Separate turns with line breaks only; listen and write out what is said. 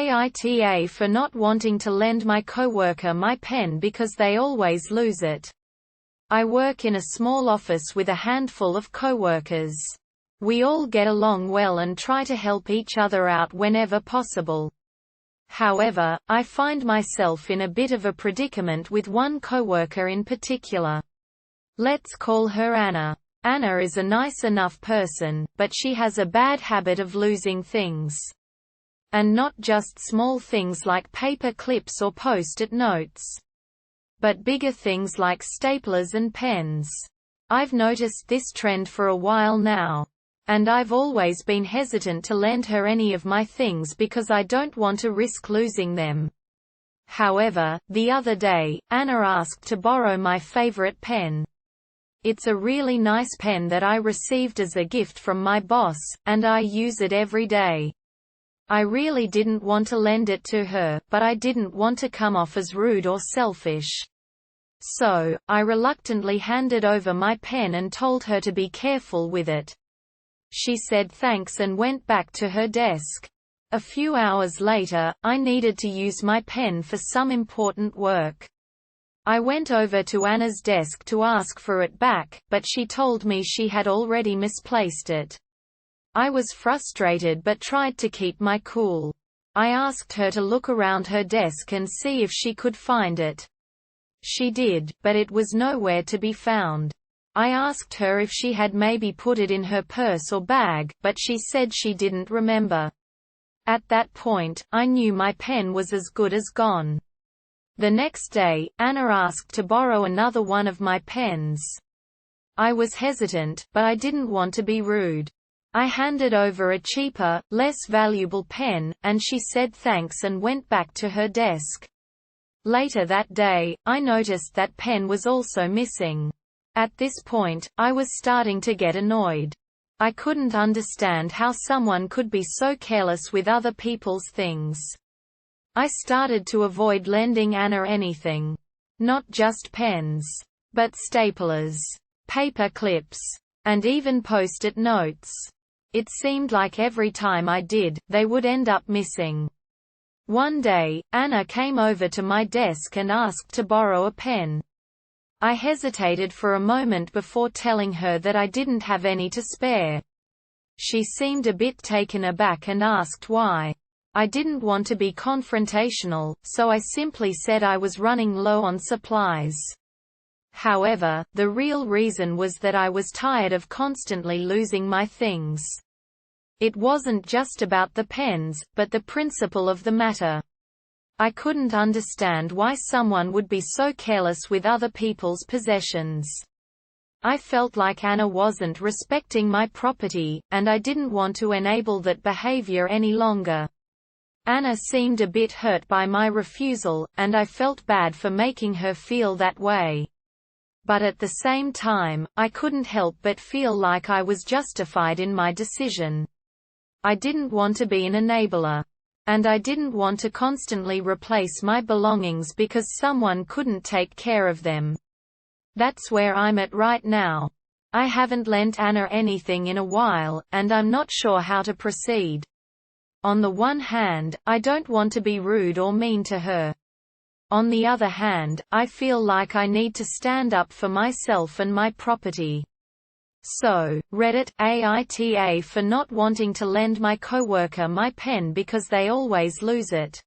AITA for not wanting to lend my coworker my pen because they always lose it. I work in a small office with a handful of coworkers. We all get along well and try to help each other out whenever possible. However, I find myself in a bit of a predicament with one coworker in particular. Let's call her Anna. Anna is a nice enough person, but she has a bad habit of losing things. And not just small things like paper clips or post-it notes, but bigger things like staplers and pens. I've noticed this trend for a while now, and I've always been hesitant to lend her any of my things because I don't want to risk losing them. However, the other day, Anna asked to borrow my favorite pen. It's a really nice pen that I received as a gift from my boss, and I use it every day. I really didn't want to lend it to her, but I didn't want to come off as rude or selfish. So, I reluctantly handed over my pen and told her to be careful with it. She said thanks and went back to her desk. A few hours later, I needed to use my pen for some important work. I went over to Anna's desk to ask for it back, but she told me she had already misplaced it. I was frustrated but tried to keep my cool. I asked her to look around her desk and see if she could find it. She did, but it was nowhere to be found. I asked her if she had maybe put it in her purse or bag, but she said she didn't remember. At that point, I knew my pen was as good as gone. The next day, Anna asked to borrow another one of my pens. I was hesitant, but I didn't want to be rude. I handed over a cheaper, less valuable pen, and she said thanks and went back to her desk. Later that day, I noticed that pen was also missing. At this point, I was starting to get annoyed. I couldn't understand how someone could be so careless with other people's things. I started to avoid lending Anna anything. Not just pens, but staplers, paper clips, and even post-it notes. It seemed like every time I did, they would end up missing. One day, Anna came over to my desk and asked to borrow a pen. I hesitated for a moment before telling her that I didn't have any to spare. She seemed a bit taken aback and asked why. I didn't want to be confrontational, so I simply said I was running low on supplies. However, the real reason was that I was tired of constantly losing my things. It wasn't just about the pens, but the principle of the matter. I couldn't understand why someone would be so careless with other people's possessions. I felt like Anna wasn't respecting my property, and I didn't want to enable that behavior any longer. Anna seemed a bit hurt by my refusal, and I felt bad for making her feel that way. But at the same time, I couldn't help but feel like I was justified in my decision. I didn't want to be an enabler. And I didn't want to constantly replace my belongings because someone couldn't take care of them. That's where I'm at right now. I haven't lent Anna anything in a while, and I'm not sure how to proceed. On the one hand, I don't want to be rude or mean to her. On the other hand, I feel like I need to stand up for myself and my property. So, Reddit, AITA for not wanting to lend my coworker my pen because they always lose it.